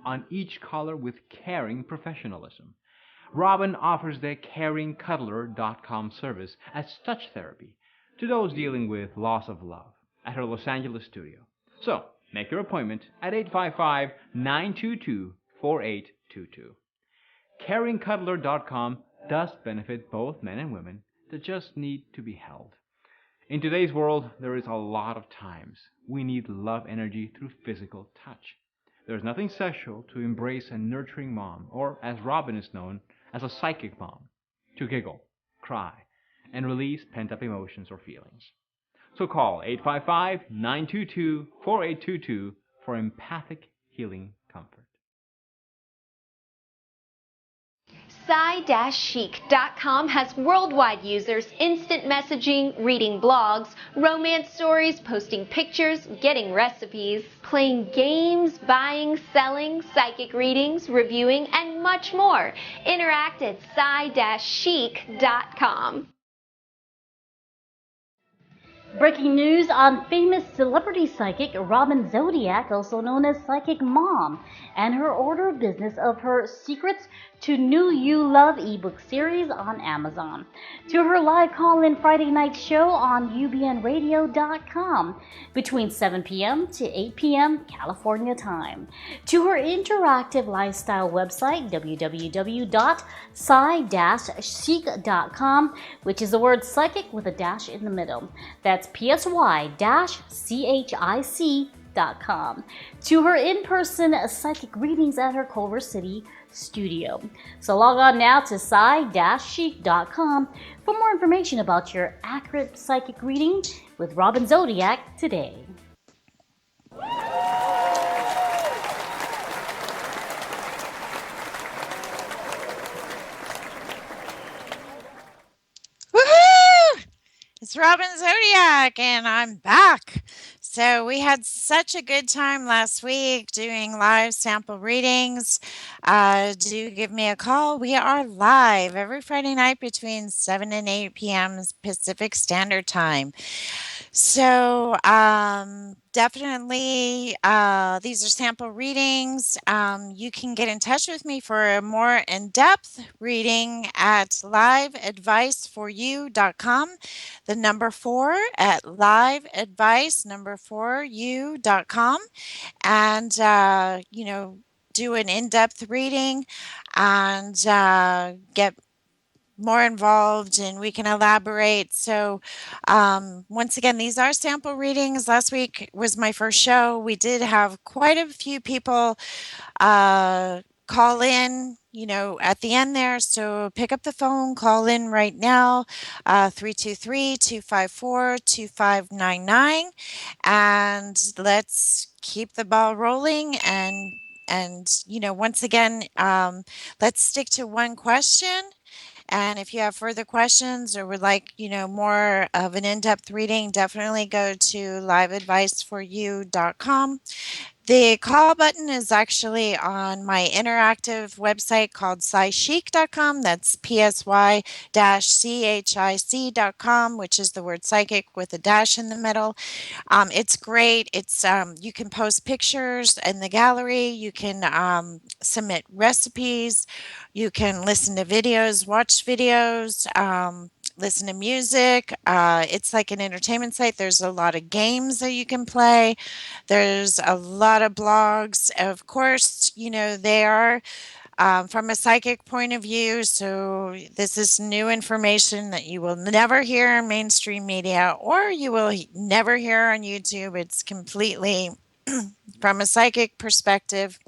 on each color with caring professionalism. Robin offers their caringcuddler.com service as touch therapy to those dealing with loss of love at her Los Angeles studio. So, make your appointment at 855 922 4822. Caringcuddler.com does benefit both men and women that just need to be held. In today's world, there is a lot of times we need love energy through physical touch. There's nothing sexual to embrace a nurturing mom, or as Robin is known, as a psychic mom, to giggle, cry, and release pent up emotions or feelings. So call 855 922 4822 for empathic healing comfort. Psy-chic.com has worldwide users instant messaging, reading blogs, romance stories, posting pictures, getting recipes, playing games, buying, selling, psychic readings, reviewing, and much more. Interact at psy-chic.com. Breaking news on famous celebrity psychic Robin Zodiac, also known as Psychic Mom, and her order of business of her Secrets to New You Love ebook series on Amazon, to her live call-in Friday night show on ubnradio.com between 7 p.m. to 8 p.m. California time, to her interactive lifestyle website www.psy-chic.com, which is the word psychic with a dash in the middle. That's psy-chic.com, to her in-person psychic readings at her Culver City studio. So log on now to psy-chic.com for more information about your accurate psychic reading with Robin Zodiac today. Woohoo! It's Robin Zodiac, and I'm back. So we had such a good time last week doing live sample readings. Do give me a call. We are live every Friday night between 7 and 8 p.m. Pacific Standard Time. So definitely, these are sample readings. You can get in touch with me for a more in-depth reading at liveadviceforyou.com. The number 4 at liveadvice4u.com, and do an in-depth reading and get more involved, and we can elaborate. So once again, these are sample readings. Last week was my first show. We did have quite a few people call in, at the end there. So pick up the phone, call in right now, 323-254-2599, and let's keep the ball rolling. And once again, let's stick to one question. And if you have further questions or would like, more of an in-depth reading, definitely go to liveadviceforyou.com. The call button is actually on my interactive website called psychic.com. That's psy-chic.com, which is the word psychic with a dash in the middle. It's great. It's you can post pictures in the gallery. You can submit recipes. You can listen to videos, watch videos, listen to music. It's like an entertainment site. There's a lot of games that you can play. There's a lot of blogs. Of course, they are from a psychic point of view. So this is new information that you will never hear in mainstream media, or you will never hear on YouTube. It's completely from a psychic perspective.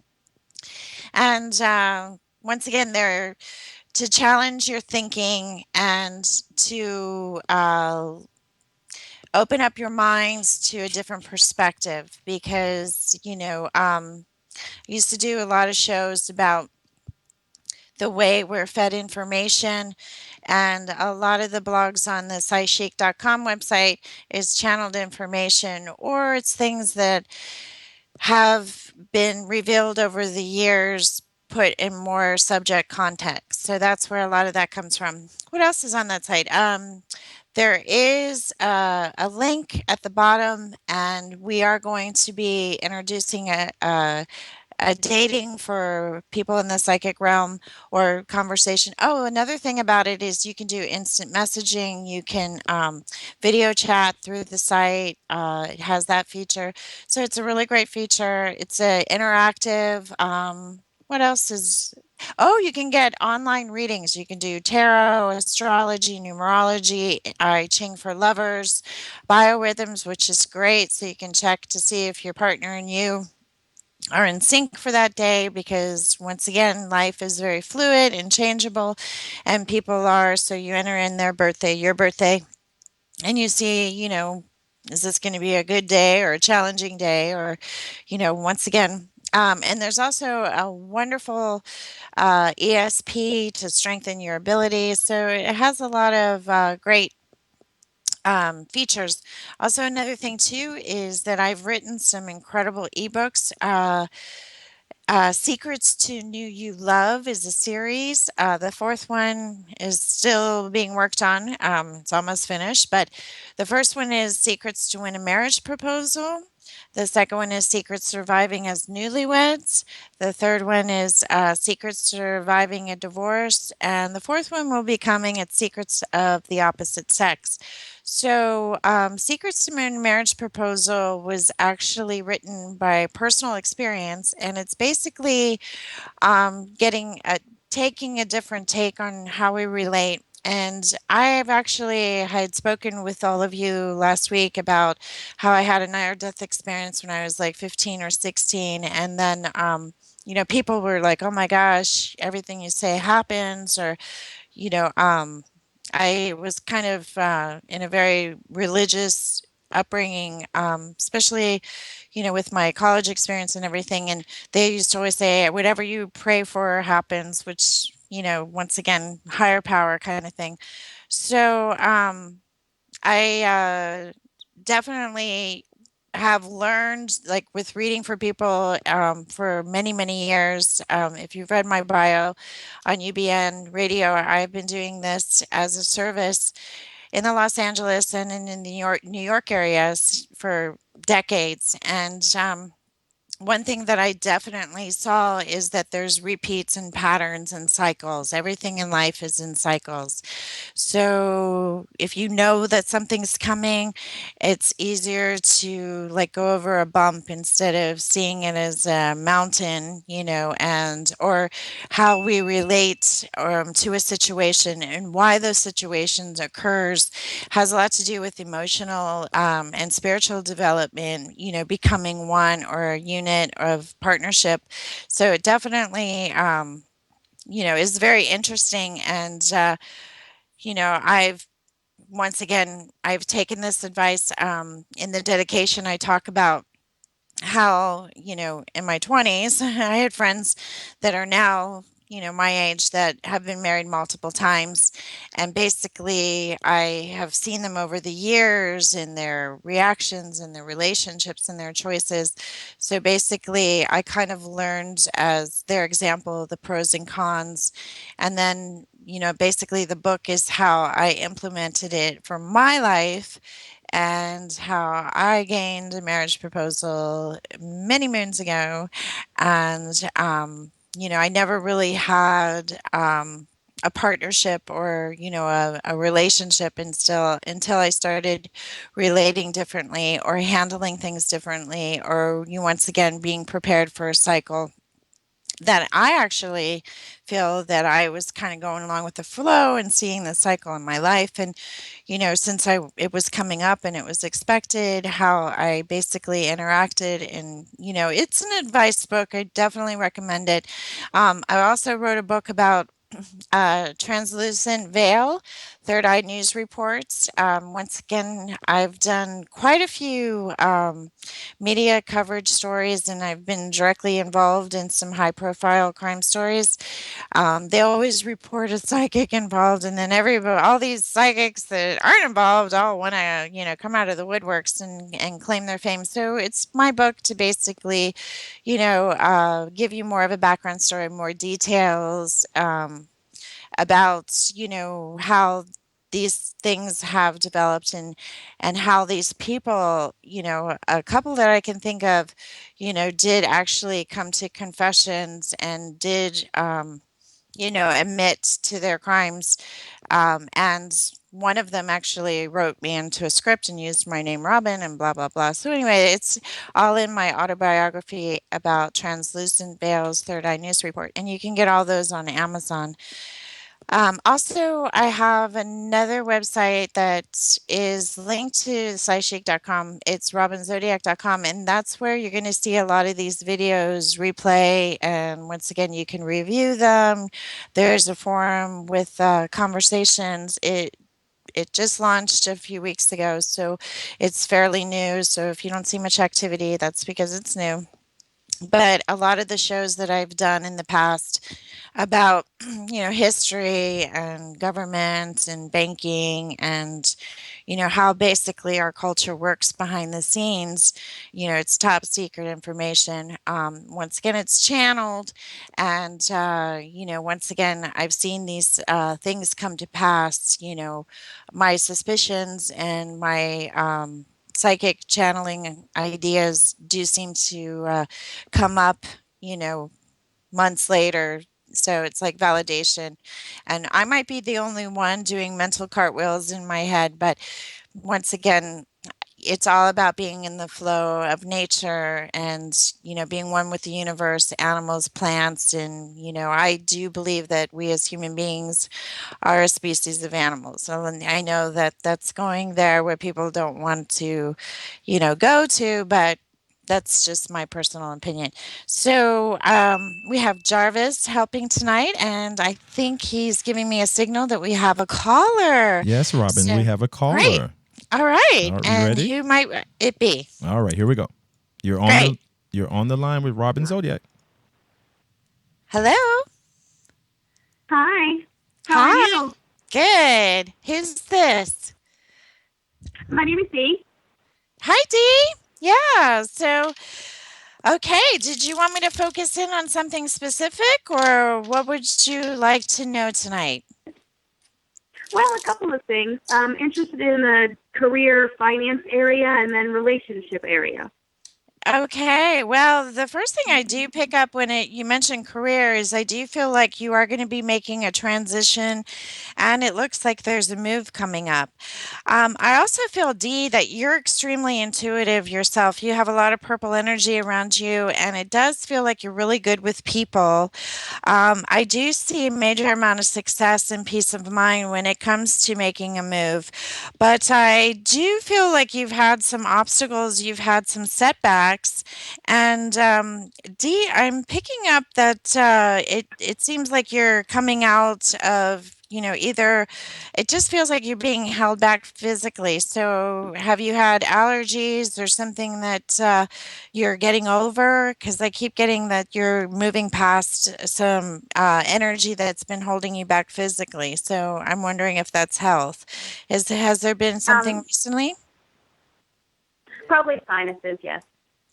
And once again, they're to challenge your thinking and to open up your minds to a different perspective, because I used to do a lot of shows about the way we're fed information, and a lot of the blogs on the psychic.com website is channeled information, or it's things that have been revealed over the years, put in more subject context. So that's where a lot of that comes from. What else is on that site? There is a link at the bottom, and we are going to be introducing a a dating for people in the psychic realm or conversation. Oh, another thing about it is you can do instant messaging. You can video chat through the site. It has that feature. So it's a really great feature. It's a interactive. What else is Oh, you can get online readings. You can do tarot, astrology, numerology, I Ching for lovers, biorhythms, which is great. So you can check to see if your partner and you are in sync for that day because once again life is very fluid and changeable and people are, so you enter in their birthday, your birthday, and you see, is this going to be a good day or a challenging day, or once again, and there's also a wonderful ESP to strengthen your abilities. So it has a lot of great features. Also, another thing too is that I've written some incredible ebooks. Secrets to New You Love is a series. The fourth one is still being worked on. It's almost finished, but the first one is Secrets to Win a Marriage Proposal. The second one is Secrets Surviving as Newlyweds. The third one is Secrets Surviving a Divorce. And the fourth one will be coming. It's Secrets of the Opposite Sex. So, Secrets to Win a Marriage Proposal was actually written by personal experience, and it's basically getting taking a different take on how we relate. And I've actually had spoken with all of you last week about how I had a near death experience when I was like 15 or 16. And then, people were like, oh my gosh, everything you say happens, or you know, I was kind of in a very religious upbringing, especially, with my college experience and everything. And they used to always say, whatever you pray for happens, which, once again, higher power kind of thing. So I definitely have learned, like with reading for people for many, many years. If you've read my bio on UBN radio, I've been doing this as a service in the Los Angeles and in the New York areas for decades. And one thing that I definitely saw is that there's repeats and patterns and cycles. Everything in life is in cycles. So if you know that something's coming, it's easier to like go over a bump instead of seeing it as a mountain, and or how we relate to a situation and why those situations occurs has a lot to do with emotional and spiritual development, becoming one or a unit of partnership. So it definitely, is very interesting. And, I've once again, I've taken this advice in the dedication. I talk about how, in my 20s, I had friends that are now, my age that have been married multiple times. And basically, I have seen them over the years in their reactions and their relationships and their choices. So basically, I kind of learned as their example the pros and cons. And then, basically, the book is how I implemented it for my life and how I gained a marriage proposal many moons ago. And, I never really had a partnership or, a relationship until I started relating differently or handling things differently, or you once again being prepared for a cycle that I actually feel that I was kind of going along with the flow and seeing the cycle in my life. And, since it was coming up and it was expected, how I basically interacted. And, it's an advice book. I definitely recommend it. I also wrote a book about translucent veil, third eye news reports. Once again, I've done quite a few media coverage stories, and I've been directly involved in some high profile crime stories. They always report a psychic involved, and then all these psychics that aren't involved all want to, come out of the woodworks and claim their fame. So it's my book to basically, give you more of a background story, more details about, how these things have developed, and how these people, a couple that I can think of, did actually come to confessions and did, admit to their crimes. And one of them actually wrote me into a script and used my name Robin and blah blah blah. So anyway, it's all in my autobiography about Translucent Veils Third Eye News Report, and you can get all those on Amazon. Also, I have another website that is linked to SciChic.com. It's robinzodiac.com, and that's where you're going to see a lot of these videos replay. And once again, you can review them. There's a forum with conversations. It just launched a few weeks ago, so it's fairly new. So if you don't see much activity, that's because it's new. But a lot of the shows that I've done in the past about, history and government and banking and, how basically our culture works behind the scenes, it's top secret information. Once again, it's channeled. And, once again, I've seen these things come to pass, my suspicions and my, psychic channeling ideas do seem to come up, you know, months later. So it's like validation. And I might be the only one doing mental cartwheels in my head, but once again, it's all about being in the flow of nature and, being one with the universe, animals, plants. And, I do believe that we as human beings are a species of animals. So and I know that that's going there where people don't want to, go to, but that's just my personal opinion. So we have Jarvis helping tonight, and I think he's giving me a signal that we have a caller. Yes, Robin, we So have a great. caller. All right. Are you And ready? who might it be? All right, here we go. You're on Great. the you're on the line with Robin Zodiac. Hello. Hi. How are Hi. you? Good. Who's this? My name is Dee. Hi, Dee. Yeah. So, okay. Did you want me to focus in on something specific, or what would you like to know tonight? Well, a couple of things. I'm interested in the career finance area and then relationship area. Okay. Well, the first thing I do pick up when you mention career is I do feel like you are going to be making a transition, and it looks like there's a move coming up. I also feel, Dee, that you're extremely intuitive yourself. You have a lot of purple energy around you, and it does feel like you're really good with people. I do see a major amount of success and peace of mind when it comes to making a move. But I do feel like you've had some obstacles, you've had some setbacks. And Dee, I'm picking up that it seems like you're coming out of, either it just feels like you're being held back physically. So have you had allergies or something that you're getting over? Because I keep getting that you're moving past some energy that's been holding you back physically. So I'm wondering if that's health. Has there been something Um, recently? Probably sinuses, yes.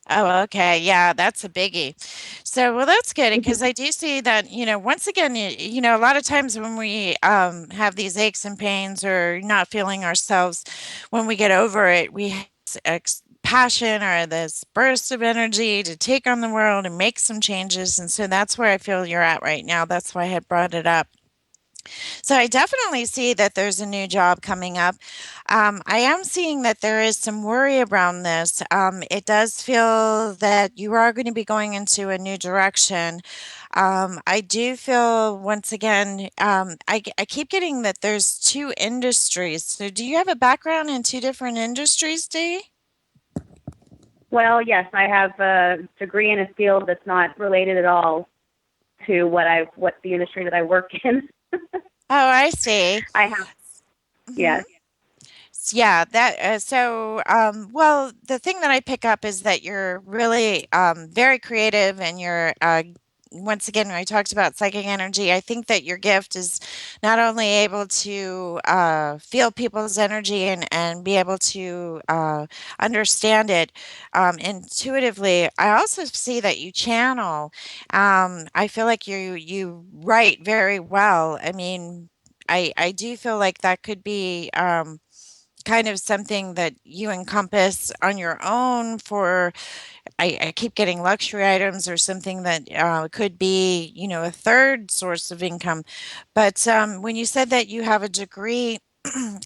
Oh, okay. Yeah, that's a biggie. So, well, that's good because I do see that, once again, a lot of times when we have these aches and pains or not feeling ourselves, when we get over it, we have this passion or this burst of energy to take on the world and make some changes. And so that's where I feel you're at right now. That's why I had brought it up. So I definitely see that there's a new job coming up. I am seeing that there is some worry around this. It does feel that you are going to be going into a new direction. I do feel, once again, I keep getting that there's two industries. So do you have a background in two different industries, Dee? Well, yes, I have a degree in a field that's not related at all to what the industry that I work in. Oh, I see. I have, Mhm. yes. Yeah, that well, the thing that I pick up is that you're really very creative, and you're once again, when I talked about psychic energy, I think that your gift is not only able to feel people's energy and be able to understand it intuitively. I also see that you channel. I feel like you write very well. I mean, I do feel like that could be kind of something that you encompass on your own for I keep getting luxury items or something that could be, a third source of income. But when you said that you have a degree,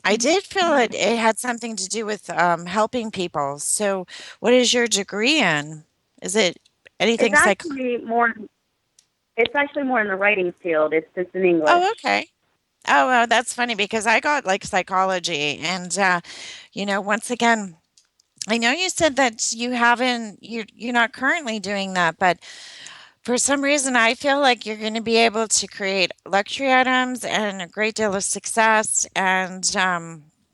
I did feel it had something to do with helping people. So, what is your degree in? Is it It's anything psych? actually more. It's actually more in the writing field. It's in English. Oh, okay. Oh, well, that's funny because I got like psychology, and once again, I know you said that you're not currently doing that, but for some reason, I feel like you're going to be able to create luxury items and a great deal of success. And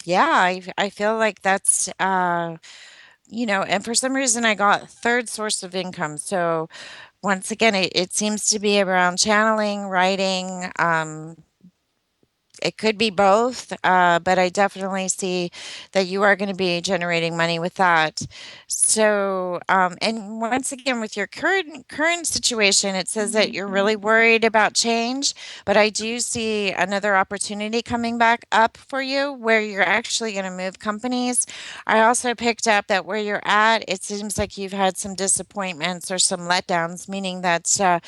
yeah, I feel like and for some reason, I got third source of income. So once again, it seems to be around channeling, writing, it could be both, but I definitely see that you are going to be generating money with that. So, and once again, with your current situation, it says that you're really worried about change, but I do see another opportunity coming back up for you where you're actually going to move companies. I also picked up that where you're at, it seems like you've had some disappointments or some letdowns, meaning that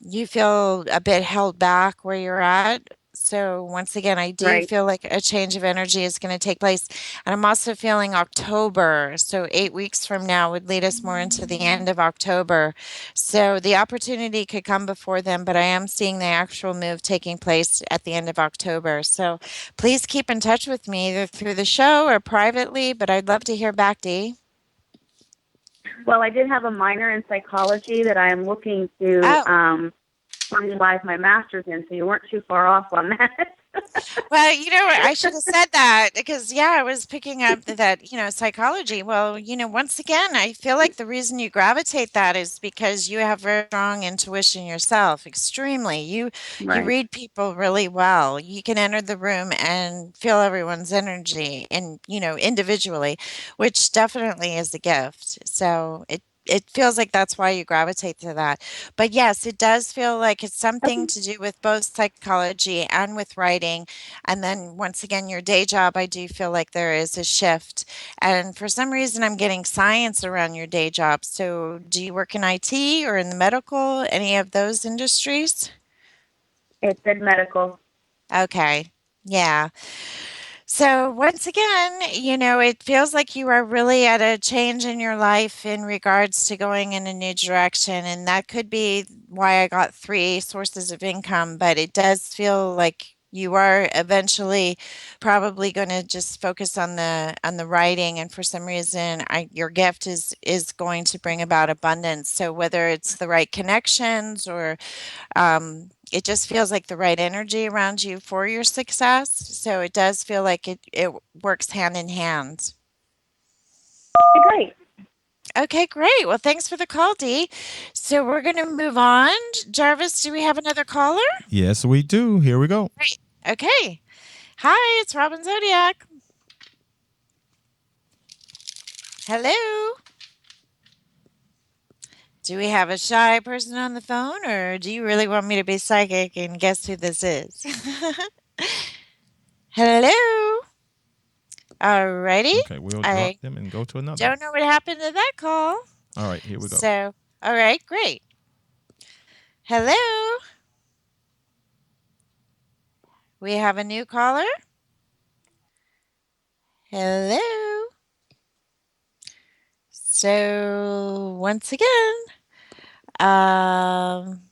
you feel a bit held back where you're at. So once again, I do Right. feel like a change of energy is going to take place. And I'm also feeling October. So 8 weeks from now would lead us more into the end of October. So the opportunity could come before then, but I am seeing the actual move taking place at the end of October. So please keep in touch with me either through the show or privately, but I'd love to hear back, Dee. Well, I did have a minor in psychology that I am looking to Oh, finalize my master's in, so you weren't too far off on that. well, you know what? I should have said that because, yeah, I was picking up that, psychology. Well, once again, I feel like the reason you gravitate that is because you have very strong intuition yourself, extremely. You Right. read people really well. You can enter the room and feel everyone's energy and, individually, which definitely is a gift. So it feels like that's why you gravitate to that. But yes, it does feel like it's something Okay. to do with both psychology and with writing. And then once again, your day job, I do feel like there is a shift. And for some reason, I'm getting science around your day job. So do you work in IT or in the medical, any of those industries? It's in medical. Okay. Yeah. So once again, it feels like you are really at a change in your life in regards to going in a new direction. And that could be why I got three sources of income, but it does feel like you are eventually probably going to just focus on the writing, and for some reason your gift is going to bring about abundance. So whether it's the right connections or it just feels like the right energy around you for your success. So it does feel like it works hand in hand. Great. Okay, great. Well, thanks for the call, Dee. So we're going to move on. Jarvis, do we have another caller? Yes, we do. Here we go. Great. Okay. Hi, it's Robin Zodiac. Hello. Do we have a shy person on the phone, or do you really want me to be psychic and guess who this is? Hello. Alrighty. Okay, we'll drop I them and go to another one. don't know what happened to that call. All right, here we go. So, all right, great. Hello. We have a new caller. Hello. So, once again, um,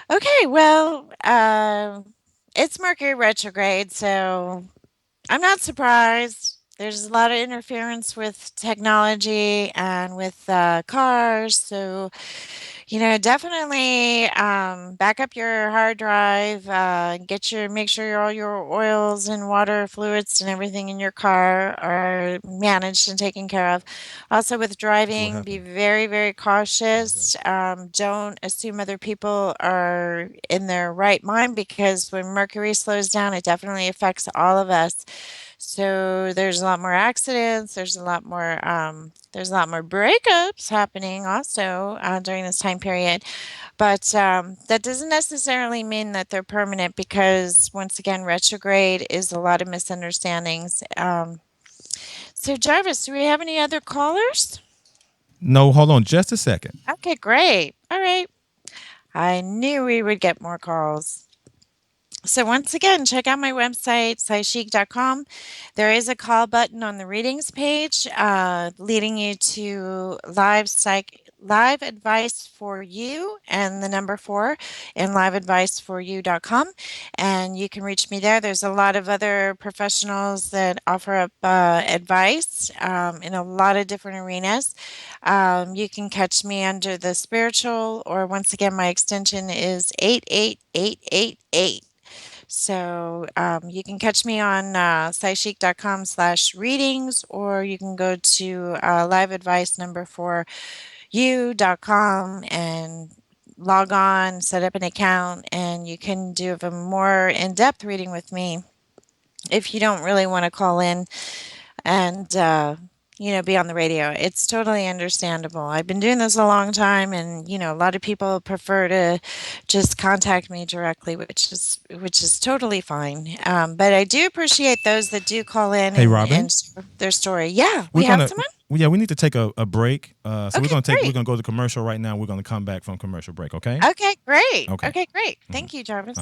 okay, well, it's Mercury retrograde, so I'm not surprised. There's a lot of interference with technology and with cars. So, definitely back up your hard drive. Make sure all your oils and water fluids and everything in your car are managed and taken care of. Also, with What driving, be happened? very, very What was that? cautious. Don't assume other people are in their right mind because when Mercury slows down, it definitely affects all of us. So there's a lot more accidents. There's a lot more breakups happening also during this time period. But that doesn't necessarily mean that they're permanent because, once again, retrograde is a lot of misunderstandings. So, Jarvis, do we have any other callers? No, hold on just a second. Okay, great. All right. I knew we would get more calls. So once again, check out my website, scichic.com. There is a call button on the readings page, leading you to live advice for you and the number 4 in liveadviceforyou.com. And you can reach me there. There's a lot of other professionals that offer up advice in a lot of different arenas. You can catch me under the spiritual, or once again, my extension is 88888. So you can catch me on scichic.com/readings, or you can go to live advice number 4u.com and log on, set up an account, and you can do a more in-depth reading with me if you don't really want to call in and be on the radio. It's totally understandable. I've been doing this a long time, and a lot of people prefer to just contact me directly, which is totally fine. But I do appreciate those that do call in Hey, and, Robin. and share their story. Yeah, We're we have gonna, someone. yeah, we need to take a break. So Okay, we're great. gonna go to commercial right now. We're gonna come back from commercial break. Okay. Okay, great. Okay. Okay, great. Thank you, Jarvis.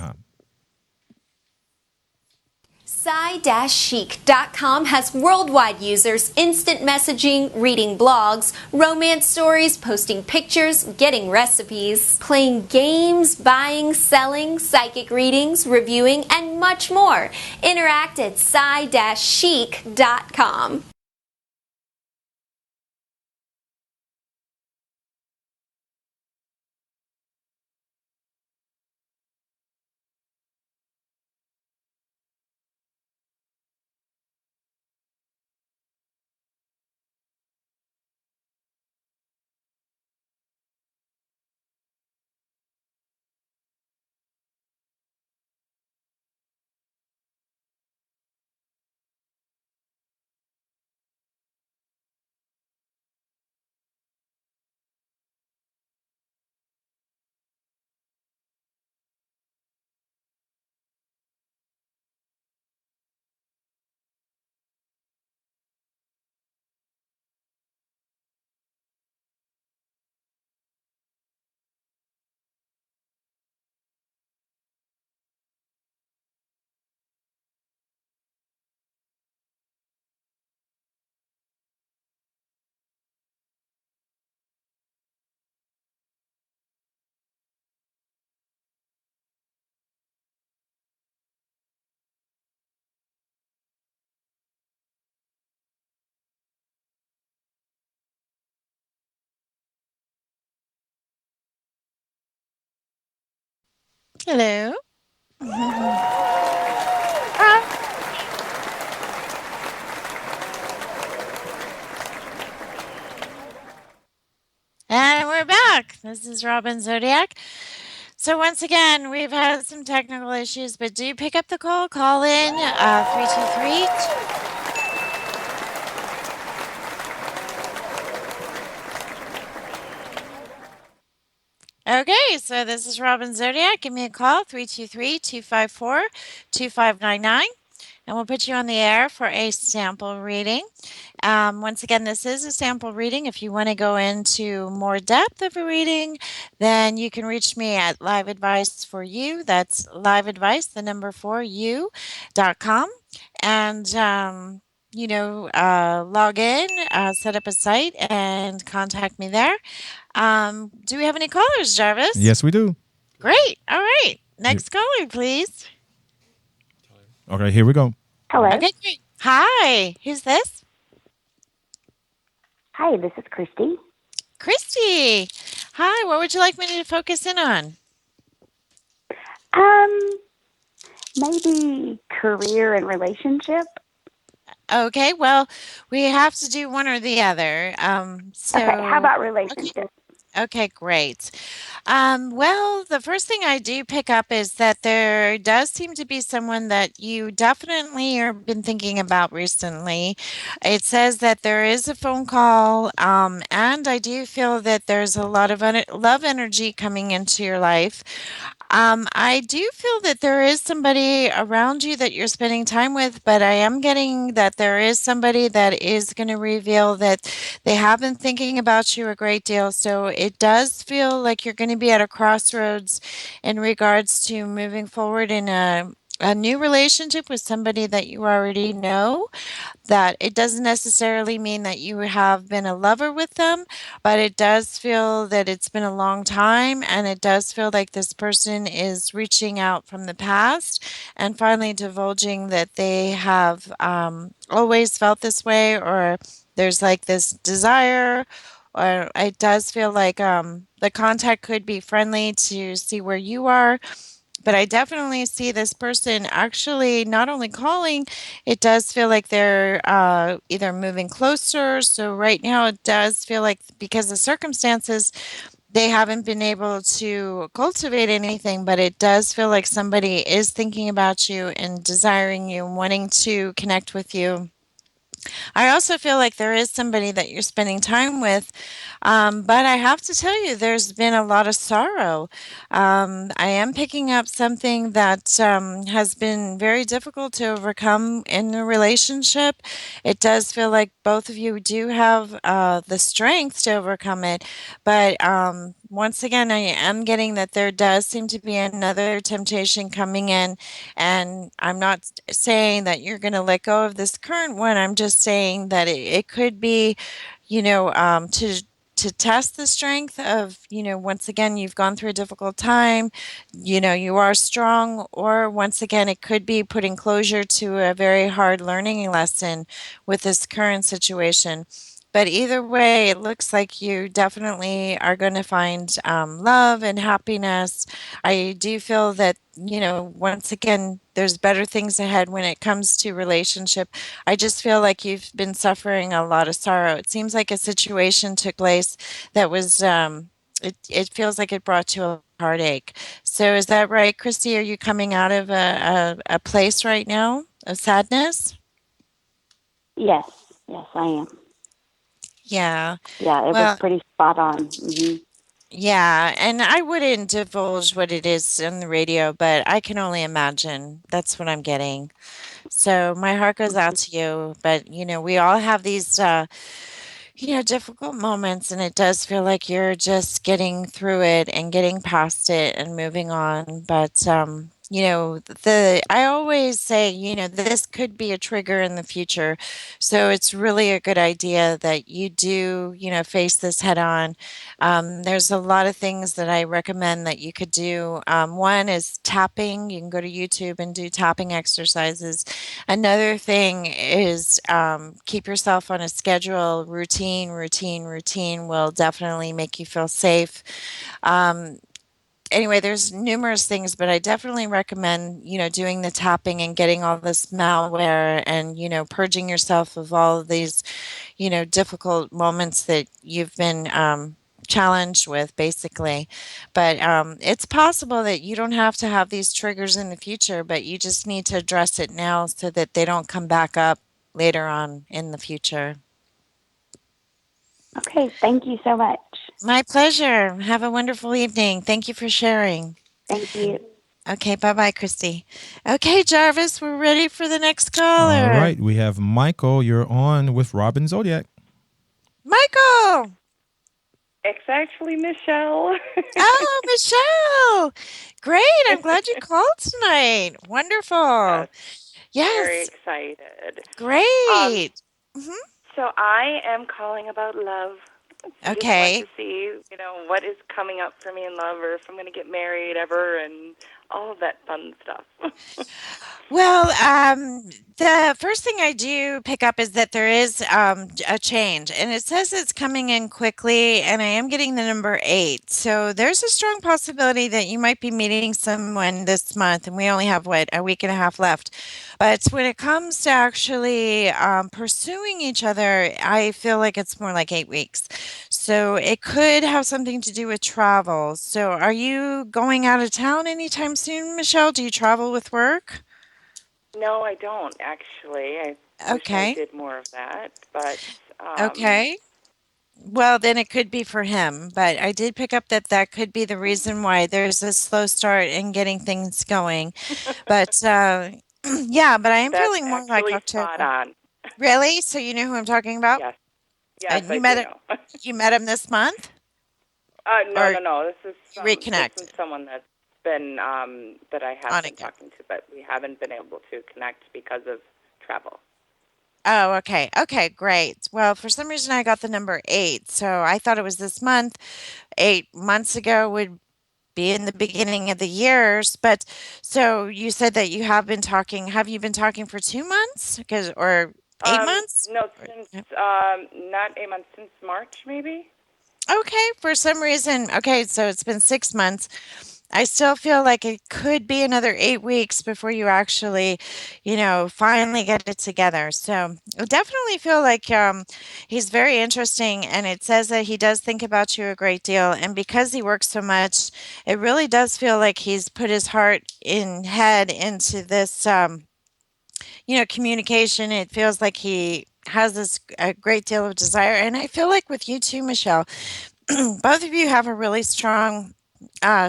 Sci-chic.com has worldwide users instant messaging, reading blogs, romance stories, posting pictures, getting recipes, playing games, buying, selling, psychic readings, reviewing, and much more. Interact at sci-chic.com. Hello. And we're back. This is Robin Zodiac. So once again, we've had some technical issues, but do pick up the call. Call in 323. Okay, so this is Robin Zodiac. Give me a call, 323-254-2599, and we'll put you on the air for a sample reading. Once again, this is a sample reading. If you want to go into more depth of a reading, then you can reach me at Live Advice for You. That's Live Advice, the number 4u.com. And log in, set up a site, and contact me there. Do we have any callers, Jarvis? Yes, we do. Great. All right. Next caller, please. Okay, here we go. Hello. Okay, great. Hi. Who's this? Hi, this is Christy. Christy. Hi. What would you like me to focus in on? Maybe career and relationship. Okay. Well, we have to do one or the other. Okay, how about relationship? Okay, great. Well, the first thing I do pick up is that there does seem to be someone that you definitely have been thinking about recently. It says that there is a phone call, and I do feel that there's a lot of love energy coming into your life. I do feel that there is somebody around you that you're spending time with, but I am getting that there is somebody that is going to reveal that they have been thinking about you a great deal. So it does feel like you're going to be at a crossroads in regards to moving forward in a new relationship with somebody that you already know. That it doesn't necessarily mean that you have been a lover with them, but it does feel that it's been a long time, and it does feel like this person is reaching out from the past and finally divulging that they have always felt this way, or there's like this desire. Or it does feel like the contact could be friendly to see where you are, but I definitely see this person actually not only calling, it does feel like they're either moving closer. So right now it does feel like because of circumstances, they haven't been able to cultivate anything, but it does feel like somebody is thinking about you and desiring you and wanting to connect with you. I also feel like there is somebody that you're spending time with, but I have to tell you, there's been a lot of sorrow. I am picking up something that has been very difficult to overcome in the relationship. It does feel like both of you do have the strength to overcome it, but once again, I am getting that there does seem to be another temptation coming in, and I'm not saying that you're going to let go of this current one. I'm just saying that it could be, to test the strength of, once again, you've gone through a difficult time, you are strong, or once again, it could be putting closure to a very hard learning lesson with this current situation. But either way, it looks like you definitely are going to find love and happiness. I do feel that, once again, there's better things ahead when it comes to relationship. I just feel like you've been suffering a lot of sorrow. It seems like a situation took place that was, it feels like it brought you a heartache. So is that right, Christy? Are you coming out of a place right now of sadness? Yes, yes, I am. Yeah. Yeah, it was Well, pretty spot on. Hmm. yeah, and I wouldn't divulge what it is on the radio, but I can only imagine. That's what I'm getting. So my heart goes out to you. But, we all have these, difficult moments, and it does feel like you're just getting through it and getting past it and moving on. But, I always say, this could be a trigger in the future. So it's really a good idea that you do, face this head on. There's a lot of things that I recommend that you could do. One is tapping. You can go to YouTube and do tapping exercises. Another thing is keep yourself on a schedule. Routine will definitely make you feel safe. Um, anyway, there's numerous things, but I definitely recommend, doing the tapping and getting all this malware and, purging yourself of all of these, difficult moments that you've been challenged with, basically. But it's possible that you don't have to have these triggers in the future, but you just need to address it now so that they don't come back up later on in the future. Okay, thank you so much. My pleasure. Have a wonderful evening. Thank you for sharing. Thank you. Okay, bye bye, Christy. Okay, Jarvis, we're ready for the next All caller. right, we have Michael. You're on with Robin Zodiac. Michael! It's actually Michelle. Oh, Michelle! Great. I'm glad you called tonight. Wonderful. Yes, very Yes, excited. Um, great. Mhm. so I am calling about love. I just want Okay. to see, what is coming up for me in love, or if I'm going to get married ever, and all of that fun stuff. Well, the first thing I do pick up is that there is a change, and it says it's coming in quickly, and I am getting the number 8. So there's a strong possibility that you might be meeting someone this month, and we only have, what, a week and a half left. But when it comes to actually pursuing each other, I feel like it's more like 8 weeks. So it could have something to do with travel. So are you going out of town anytime soon, Michelle? Do you travel with work? No, I don't actually. I wish I Okay. did more of that, but Okay. Well, then it could be for him, but I did pick up that that could be the reason why there's a slow start in getting things going. But yeah, but I am that's feeling more like actually spot October. on. Really? So you know who I'm talking about? Yes, yes, And I do know. you met him this month No, or no, no. you This is reconnected someone that's been that I have on been again? talking to, but we haven't been able to connect because of travel. Oh, okay. Okay, great. Well, for some reason I got the number 8, so I thought it was this month. 8 months ago would be in the beginning of the years. But so you said that you have been talking. Have you been talking for 2 months? Because or 8 months? No, Or- since not 8 months, since March maybe. Okay, for some reason. Okay, so it's been 6 months. I still feel like it could be another 8 weeks before you actually, finally get it together. So I definitely feel like he's very interesting, and it says that he does think about you a great deal. And because he works so much, it really does feel like he's put his heart and head into this, communication. It feels like he has this a great deal of desire, and I feel like with you too, Michelle. Both of you have a really strong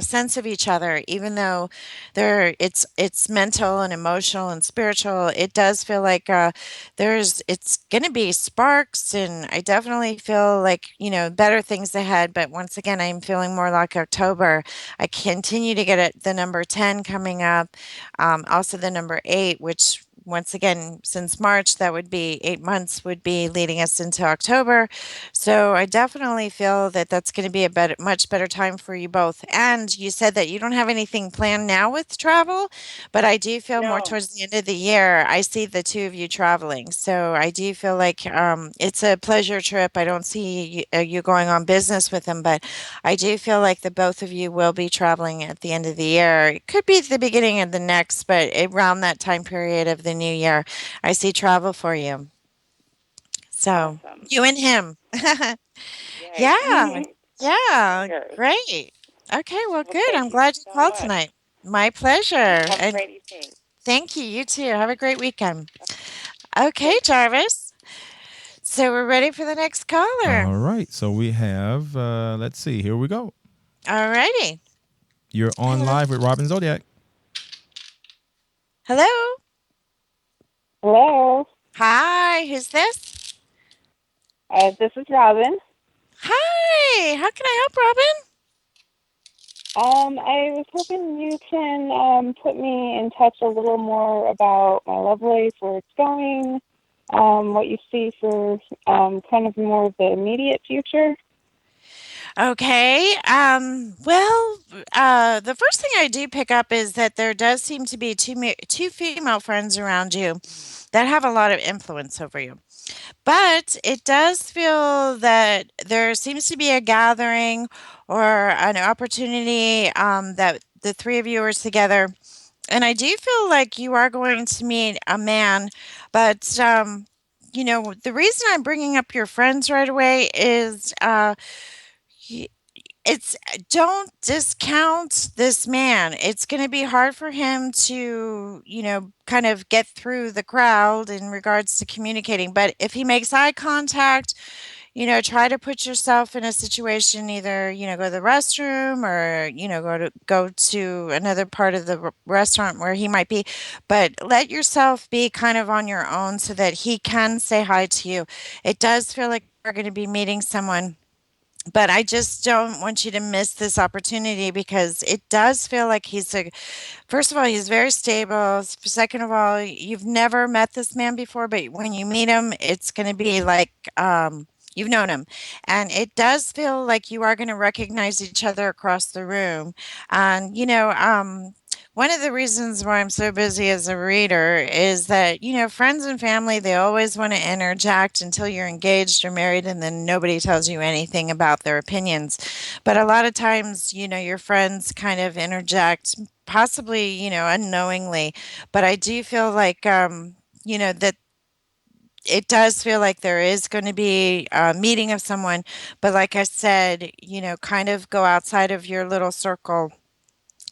sense of each other, even though it's mental and emotional and spiritual. It does feel like it's going to be sparks, and I definitely feel like better things ahead. But once again, I'm feeling more like October. I continue to get it, the number 10 coming up, also the number 8, which once again, since March, that would be 8 months, would be leading us into October. So I definitely feel that that's going to be a much better time for you both. And you said that you don't have anything planned now with travel, but I do feel more No, towards the end of the year. I see the two of you traveling, so I do feel like it's a pleasure trip. I don't see you going on business with them, but I do feel like the both of you will be traveling at the end of the year. It could be the beginning of the next, but around that time period of the new year, I see travel for you. So awesome. you and him. Yay. Yeah. Yeah. Cheers. Great. Okay. Well, Well, good. thank I'm you glad you so called much. tonight. My You pleasure. have a And great evening. thank you. You too. Have a great weekend. Okay, Thanks. Jarvis. So we're ready for the next caller. All right. So we have, let's see, here we go. All righty. You're on Hello. live with Robin Zodiac. Hello. Hello. Hi. Who's this? This is Robin. Hi. How can I help, Robin? I was hoping you can put me in touch a little more about my love life, where it's going, what you see for kind of more of the immediate future. Okay. Well, the first thing I do pick up is that there does seem to be two female friends around you that have a lot of influence over you. But it does feel that there seems to be a gathering or an opportunity that the three of you are together. And I do feel like you are going to meet a man, but the reason I'm bringing up your friends right away is y- it's don't discount this man. It's going to be hard for him to, kind of get through the crowd in regards to communicating. But if he makes eye contact, try to put yourself in a situation, either, go to the restroom or, go to another part of the restaurant where he might be, but let yourself be kind of on your own so that he can say hi to you. It does feel like you're going to be meeting someone, but I just don't want you to miss this opportunity because it does feel like first of all, he's very stable. Second of all, you've never met this man before, but when you meet him, it's going to be like you've known him. And it does feel like you are going to recognize each other across the room. And, One of the reasons why I'm so busy as a reader is that, friends and family, they always want to interject until you're engaged or married, and then nobody tells you anything about their opinions. But a lot of times, your friends kind of interject, possibly, unknowingly. But I do feel like, that it does feel like there is going to be a meeting of someone. But like I said, kind of go outside of your little circle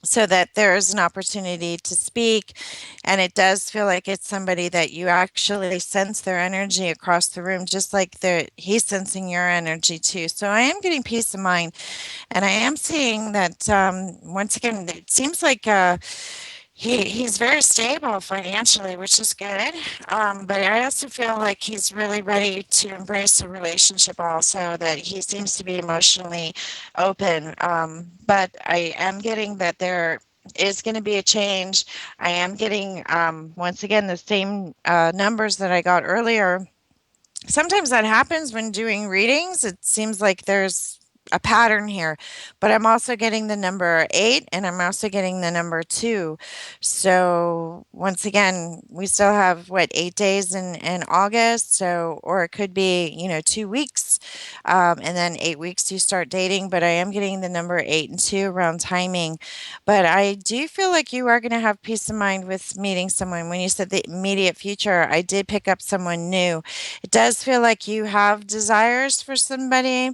so that there is an opportunity to speak, and it does feel like it's somebody that you actually sense their energy across the room, just like he's sensing your energy too. So I am getting peace of mind, and I am seeing that, once again, it seems like, he's very stable financially, which is good. But I also feel like he's really ready to embrace a relationship also, that he seems to be emotionally open. But I am getting that there is going to be a change. I am getting, once again, the same numbers that I got earlier. Sometimes that happens when doing readings. It seems like there's a pattern here, but I'm also getting the number 8, and I'm also getting the number 2. So once again, we still have what, 8 days in August. So, or it could be, 2 weeks, and then 8 weeks you start dating. But I am getting the number 8 and 2 around timing. But I do feel like you are going to have peace of mind with meeting someone. When you said the immediate future, I did pick up someone new. It does feel like you have desires for somebody,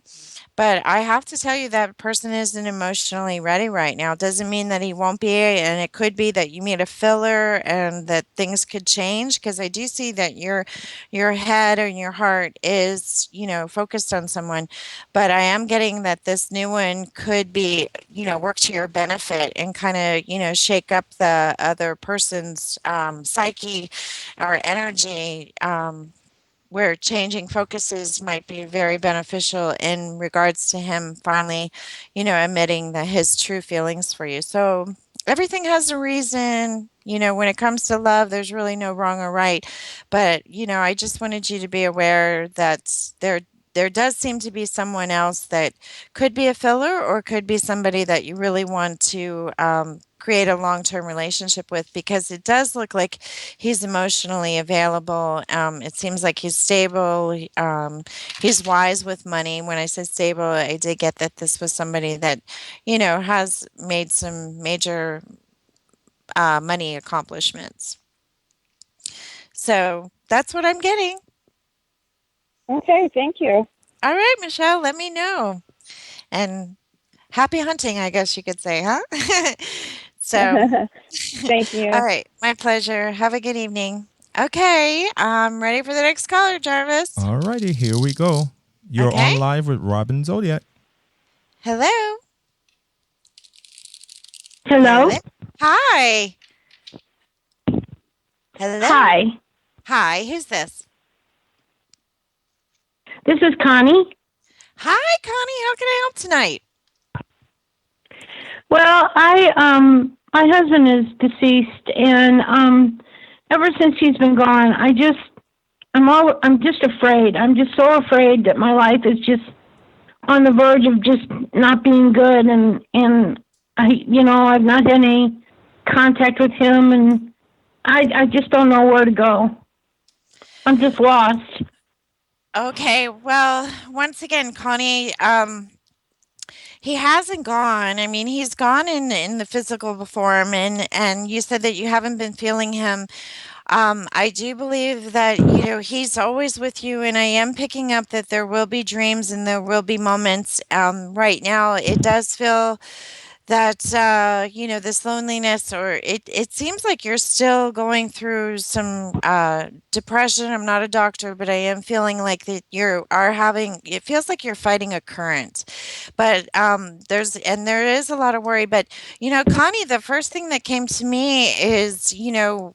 but I have to tell you that person isn't emotionally ready right now. It doesn't mean that he won't be, and it could be that you meet a filler and that things could change, because I do see that your head or your heart is, focused on someone. But I am getting that this new one could be, work to your benefit and kind of, shake up the other person's psyche or energy. Where changing focuses might be very beneficial in regards to him finally, admitting that his true feelings for you. So everything has a reason. When it comes to love, there's really no wrong or right. But, I just wanted you to be aware that there does seem to be someone else that could be a filler, or could be somebody that you really want to create a long-term relationship with, because it does look like he's emotionally available. It seems like he's stable. He's wise with money. When I said stable, I did get that this was somebody that, has made some major money accomplishments. So that's what I'm getting. Okay, thank you. All right, Michelle, let me know. And happy hunting, I guess you could say, huh? So, Thank all you. right, my pleasure. Have a good evening. Okay, I'm ready for the next caller, Jarvis. All righty, here we go. You're Okay, on live with Robin Zodiac. hello. Hello. Hello. Hi. Hello. Hi. Hi, who's this? This is Connie. Hi, Connie. How can I help tonight? Well, my husband is deceased, and ever since he's been gone, I'm just afraid. I'm just so afraid that my life is just on the verge of just not being good, and I've not had any contact with him, and I just don't know where to go. I'm just lost. Okay, well, once again, Connie, he hasn't gone. I mean, he's gone in the physical form, and you said that you haven't been feeling him. I do believe that, he's always with you, and I am picking up that there will be dreams and there will be moments. Right now, it does feel that, this loneliness, or it seems like you're still going through some depression. I'm not a doctor, but I am feeling like that you are having, it feels like you're fighting a current. But there is a lot of worry. But, Connie, the first thing that came to me is,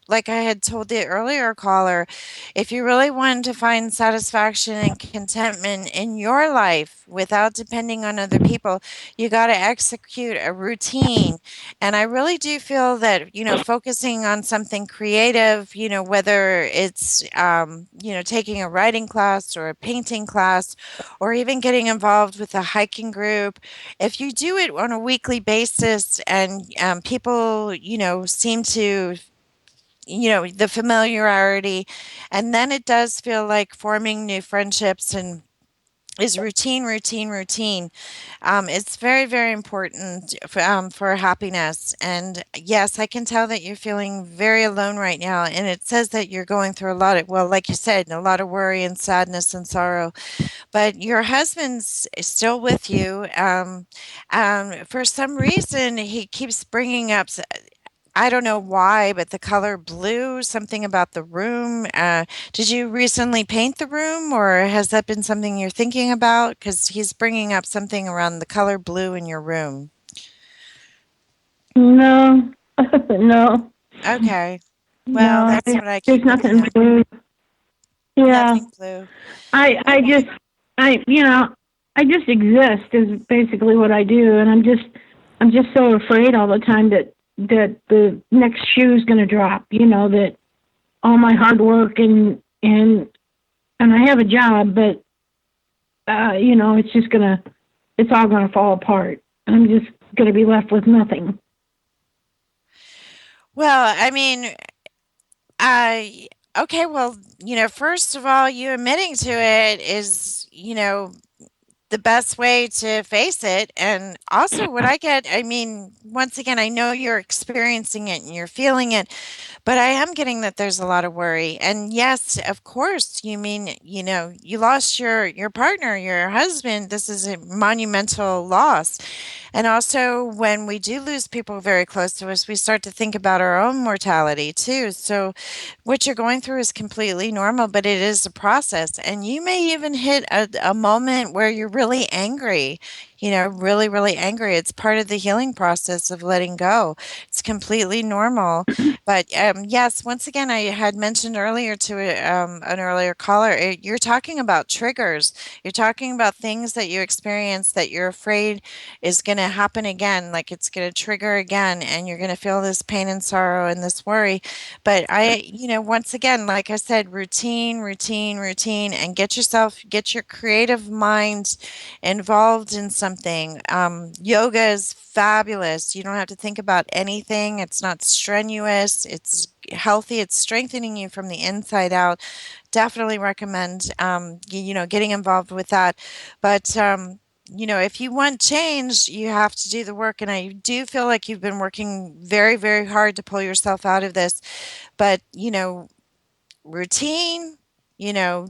like I had told the earlier caller, if you really wanted to find satisfaction and contentment in your life without depending on other people, you got to execute a routine. And I really do feel that, focusing on something creative, whether it's, taking a writing class or a painting class, or even getting involved with a hiking group, if you do it on a weekly basis and people, seem to, the familiarity, and then it does feel like forming new friendships and is routine, routine, routine. It's very, very important for happiness. And yes, I can tell that you're feeling very alone right now. And it says that you're going through a lot of, well, like you said, a lot of worry and sadness and sorrow. But your husband's still with you. For some reason, he keeps bringing up. I don't know why, but the color blue, something about the room. Did you recently paint the room, or has that been something you're thinking about? Because he's bringing up something around the color blue in your room. No, no, Okay. Well, no. that's what I There's keep picking nothing up. blue. Yeah, Nothing blue. I Okay. just, I just exist is basically what I do, and I'm just so afraid all the time that the next shoe is going to drop. That all my hard work and I have a job, but it's all gonna fall apart. I'm just gonna be left with nothing. Well, I mean, I okay, well, first of all, you admitting to it is, the best way to face it. And also, what I get, I mean, once again, I know you're experiencing it and you're feeling it, but I am getting that there's a lot of worry. And yes, of course, you mean, you lost your partner, your husband. This is a monumental loss. And also, when we do lose people very close to us, we start to think about our own mortality too. So, what you're going through is completely normal, but it is a process. And you may even hit a moment where you're really angry, really, really angry. It's part of the healing process of letting go. It's completely normal. But yes, once again, I had mentioned earlier to an earlier caller, you're talking about triggers. You're talking about things that you experience that you're afraid is going to happen again, like it's going to trigger again, and you're going to feel this pain and sorrow and this worry. But once again, like I said, routine, routine, routine, and get your creative mind involved in something. Yoga is fabulous. You don't have to think about anything. It's not strenuous. It's healthy. It's strengthening you from the inside out. Definitely recommend, getting involved with that. But, if you want change, you have to do the work. And I do feel like you've been working very, very hard to pull yourself out of this. But, routine,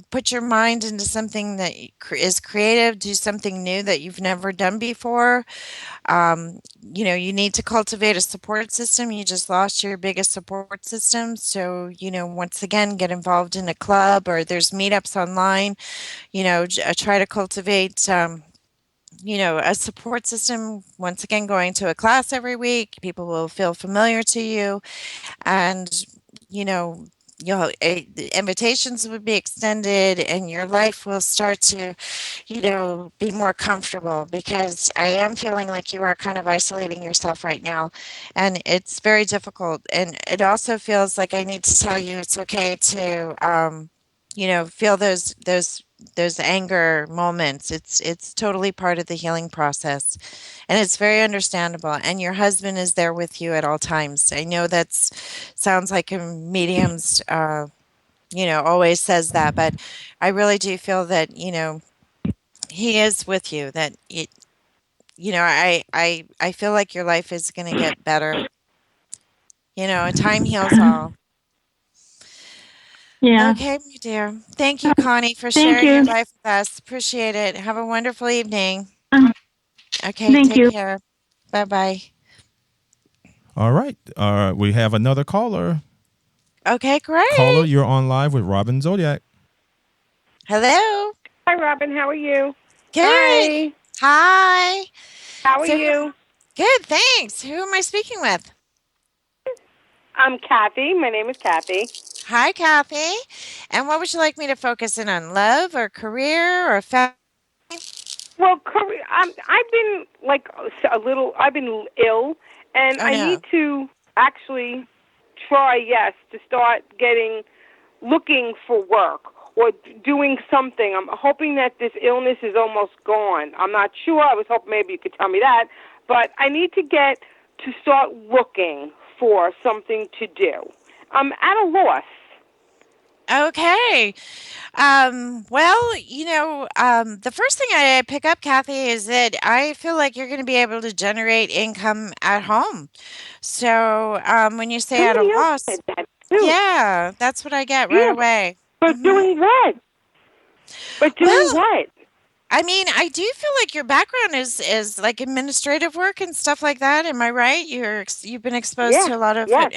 put your mind into something that is creative, do something new that you've never done before. You need to cultivate a support system. You just lost your biggest support system. So, once again, get involved in a club, or there's meetups online. Try to cultivate, a support system. Once again, going to a class every week, people will feel familiar to you. And you know the invitations would be extended, and your life will start to be more comfortable, because I am feeling like you are kind of isolating yourself right now, and it's very difficult. And it also feels like I need to tell you it's okay to feel those anger moments. It's totally part of the healing process, and it's very understandable. And your husband is there with you at all times. I know that's sounds like a medium's always says that, but I really do feel that he is with you. That it I feel like your life is going to get better. Time heals all. Yeah. Okay, my dear. Thank you, Connie, for Thank sharing your you. life with us. Appreciate it. Have a wonderful evening. Uh, Okay, Thank take you. care. Bye bye. All right. We have another caller. Okay, Caller, great. you're on live with Robin Zodiac. Hello. Hi, Robin. How are you? Good. Hi. Hi. How are So, you? good, thanks. Who am I speaking with? I'm Kathy. My name is Kathy. Hi, Kathy. And what would you like me to focus in on? Love or career or family? Well, I've been like a little. I've been ill, and Oh I need no. to actually try. Yes, to start getting looking for work or doing something. I'm hoping that this illness is almost gone. I'm not sure. I was hoping maybe you could tell me that, but I need to get to start looking for something to do. I'm at a loss. Okay. Well, the first thing I pick up, Kathy, is that I feel like you're going to be able to generate income at home. So, when you say at a Somebody else loss, said that too. yeah, that's what I get right Yeah, away. but Hmm. doing what? But doing Well, what? I mean, I do feel like your background is like administrative work and stuff like that. Am I right? You've been exposed Yeah. to a lot of Yes.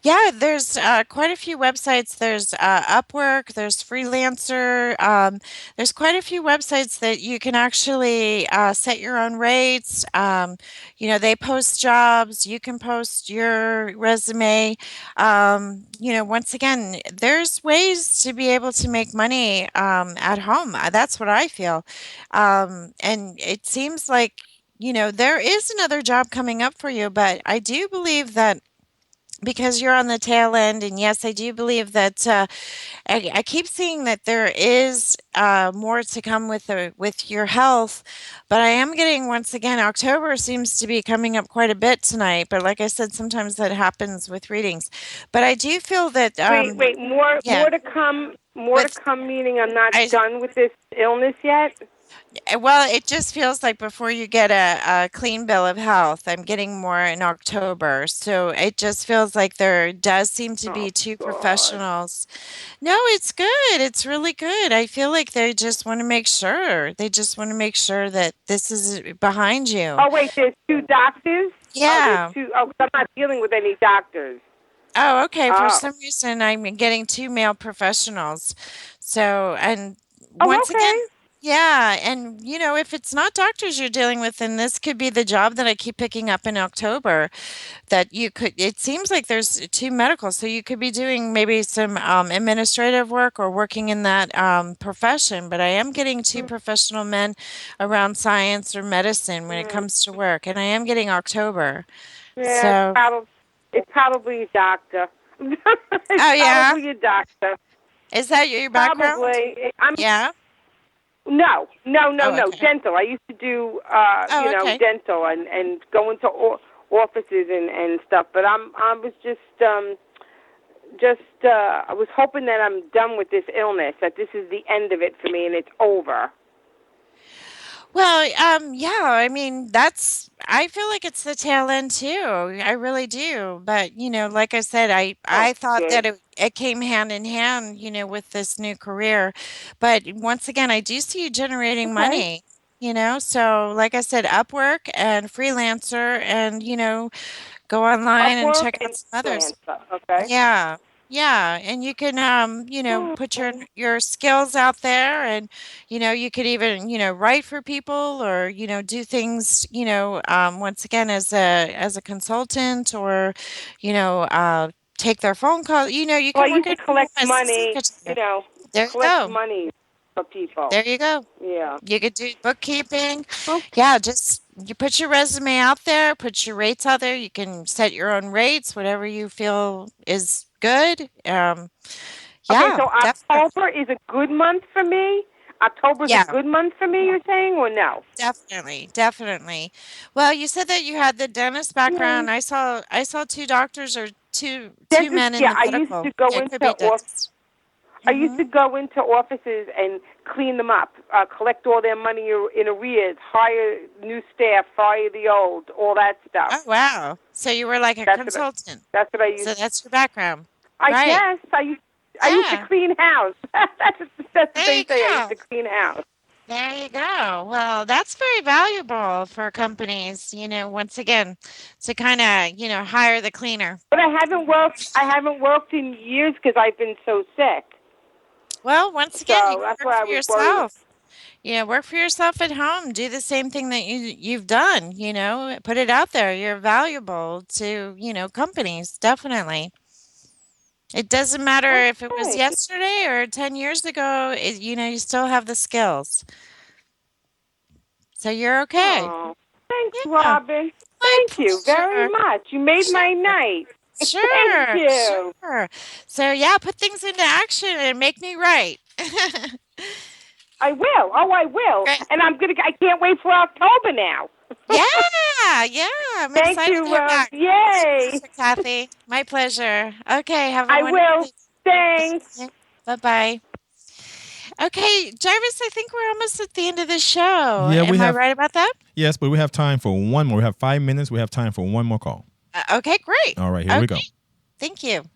yeah, there's quite a few websites. There's Upwork, there's Freelancer. There's quite a few websites that you can actually set your own rates. They post jobs. You can post your resume. Once again, there's ways to be able to make money at home. That's what I feel. And it seems like, there is another job coming up for you, but I do believe that because you're on the tail end, and yes, I do believe that I keep seeing that there is more to come with your health, but I am getting once again October seems to be coming up quite a bit tonight. But like I said, sometimes that happens with readings. But I do feel that Wait. yeah, More to come. More to with come. Meaning I'm not I done with this illness yet. well, it just feels like before you get a clean bill of health, I'm getting more in October. So it just feels like there does seem to Oh be two God. professionals. No, it's good. It's really good. I feel like they just want to make sure. They just want to make sure that this is behind you. Oh wait. There's two doctors. Oh, there's Yeah. two. Oh, 'cause I'm not dealing with any doctors. Oh, okay. For Oh. some reason, I'm getting two male professionals. So, and Oh, once again, okay. yeah. And, if it's not doctors you're dealing with, then this could be the job that I keep picking up in October. That you could it seems like there's two medical, so you could be doing maybe some administrative work or working in that profession, but I am getting two professional men around science or medicine when it Mm, comes to work, and I am getting October. yeah, So it's probably a doctor. It's oh yeah, probably a doctor. is that your background? Probably. I'm Yeah. no, no, no, Oh, no. okay. Dental. I used to do, Oh, okay. dental and go into offices and stuff. But I was I was hoping that I'm done with this illness. That this is the end of it for me and it's over. Well, yeah, I mean, I feel like it's the tail end too. I really do. But, like I said, Oh, I thought good. that it came hand in hand, with this new career. But once again, I do see you generating Okay. money, So, like I said, Upwork and Freelancer and, go online and Upwork check out and some others. freelancer. Okay. Yeah. Yeah, and you can put Okay. your skills out there, and you could even, write for people, or do things, once again as a consultant, or take their phone call. You Well, I can work used at to home collect as a money. secretary. There you Collect go. money for people. There you go. Yeah. You could do bookkeeping. Okay. Yeah, just you put your resume out there, put your rates out there. You can set your own rates, whatever you feel is good. Okay, Yeah, so definitely. October is a good month for me. October is a Yeah, good month for me. You're saying, or no? definitely, definitely. Well, you said that you had the dentist Yeah. background. I saw two doctors or two Dentist. men in Yeah, the I used to medical. go Yeah, it could into be dentist. I used Mm-hmm. to go into offices and clean them up, collect all their money in arrears, hire new staff, fire the old, all that stuff. Oh, wow. So you were like a That's what consultant. that's what I used. So that's your background. I Right. guess I used to Yeah. clean house. That's what There they you say. I used go. to clean house. There you go. Well, that's very valuable for companies, once again, to kind of, hire the cleaner. But I haven't worked. I haven't worked in years because I've been so sick. Well, once again, you So can that's work why I for was worried. yourself. Work for yourself at home. Do the same thing that you've done, put it out there. You're valuable to, companies, definitely. It doesn't matter if it was Okay. yesterday or 10 years ago, you still have the skills. So you're okay. Oh, thanks, Yeah, Robin. my Thank you very pleasure. much. You made my Sure. night. Thank Sure, you. sure. So yeah, put things into action and make me right. I will. Oh, I will. Great. And I can't wait for October now. Yeah, yeah. I'm Thank excited you, to hear back. My Yay. pleasure, Kathy. My pleasure. Okay, have a I wonderful will. evening. Thank Thanks. you. Bye-bye. Okay, Jarvis, I think we're almost at the end of the show. Yeah, we Am I have, right about that? yes, but we have time for one more. We have 5 minutes. We have time for one more call. Okay, great. All right, here we go. Thank you. Call.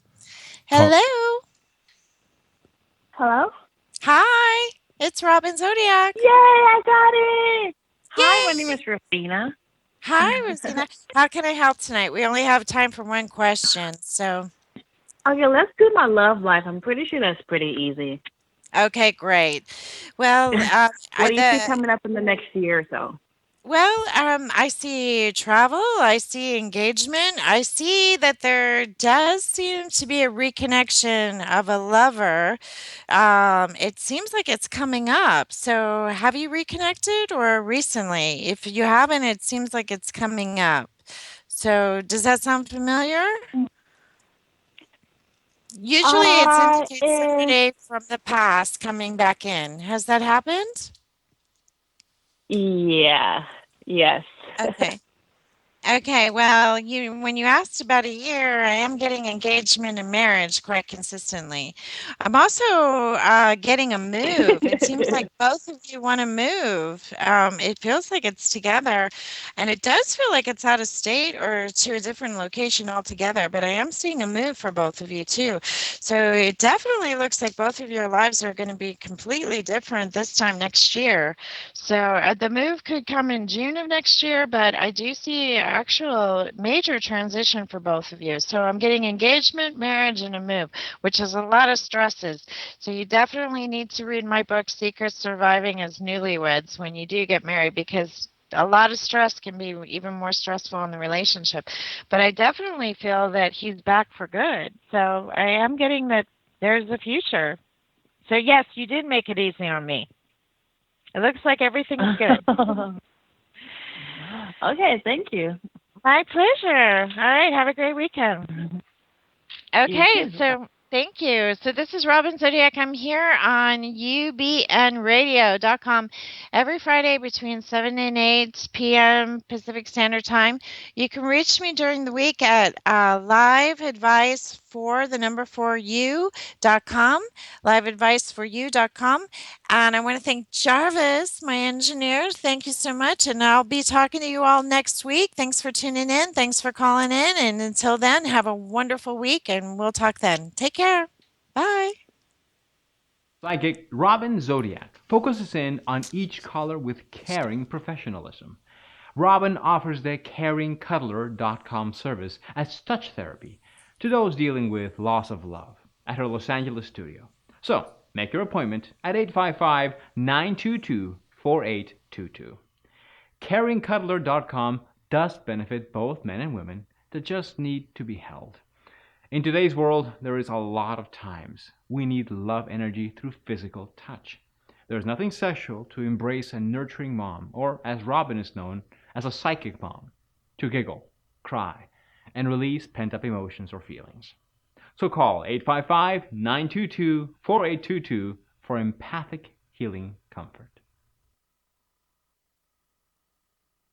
Hello. Hello? Hi. It's Robin Zodiac. Yay, I got it! Hi, my name Yay. is Rosina. Hi, Rosina. How can I help tonight? We only have time for one question, so. Okay, let's do my love life. I'm pretty sure that's pretty easy. Okay, great. Well, What do you see coming up in the next year or so? I see travel, I see engagement, I see that there does seem to be a reconnection of a lover. It seems like it's coming up. So, have you reconnected or recently? If you haven't, it seems like it's coming up. So, does that sound familiar? Usually, it indicates somebody from the past coming back in. Has that happened? Yeah, yes. Okay. Okay, well, when you asked about a year, I am getting engagement and marriage quite consistently. I'm also getting a move. It seems like both of you want to move. It feels like it's together, and it does feel like it's out of state or to a different location altogether. But I am seeing a move for both of you too. So it definitely looks like both of your lives are going to be completely different this time next year. So the move could come in June of next year, but I do see actual major transition for both of you. So I'm getting engagement, marriage, and a move, which is a lot of stresses. So you definitely need to read my book, Secrets Surviving as Newlyweds, when you do get married, because a lot of stress can be even more stressful in the relationship. But I definitely feel that he's back for good. So I am getting that there's a future. So yes, you did make it easy on me. It looks like everything's good. Okay, thank you. My pleasure. All right, have a great weekend. Okay, so thank you. So this is Robin Zodiac. I'm here on ubnradio.com every Friday between 7 and 8 p.m. Pacific Standard Time. You can reach me during the week at liveadvice4you.com, liveadvice4you.com. And I want to thank Jarvis, my engineer. Thank you so much. And I'll be talking to you all next week. Thanks for tuning in. Thanks for calling in. And until then, have a wonderful week and we'll talk then. Take care. Bye. Psychic Robin Zodiac focuses in on each caller with caring professionalism. Robin offers their caringcuddler.com service as touch therapy to those dealing with loss of love at her Los Angeles studio. So, make your appointment at 855-922-4822. Caringcuddler.com does benefit both men and women that just need to be held. In today's world, there is a lot of times we need love energy through physical touch. There is nothing sexual to embrace a nurturing mom, or as Robin is known, as a psychic mom, to giggle, cry, and release pent-up emotions or feelings. So call 855-922-4822 for empathic healing comfort.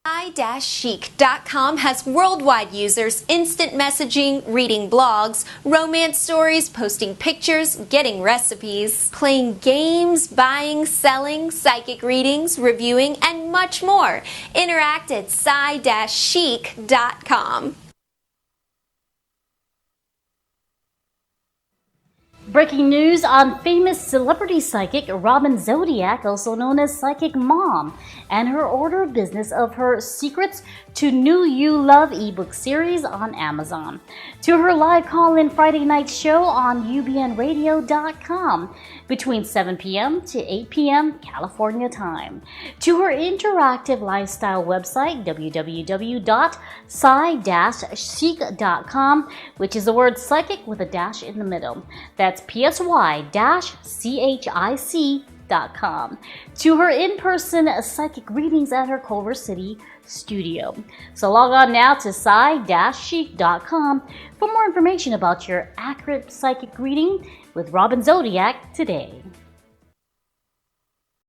i-chic.com has worldwide users instant messaging, reading blogs, romance stories, posting pictures, getting recipes, playing games, buying, selling, psychic readings, reviewing, and much more. Interact at i-chic.com. Breaking news on famous celebrity psychic Robin Zodiac, also known as Psychic Mom, and her order of business of her Secrets to New You Love ebook series on Amazon, to her live call-in Friday night show on ubnradio.com between 7 p.m. to 8 p.m. California time, to her interactive lifestyle website www.psy-chic.com, which is the word psychic with a dash in the middle. That's psy-chic.com. to her in-person psychic readings at her Culver City studio. So log on now to psy-chic.com for more information about your accurate psychic reading with Robin Zodiac today.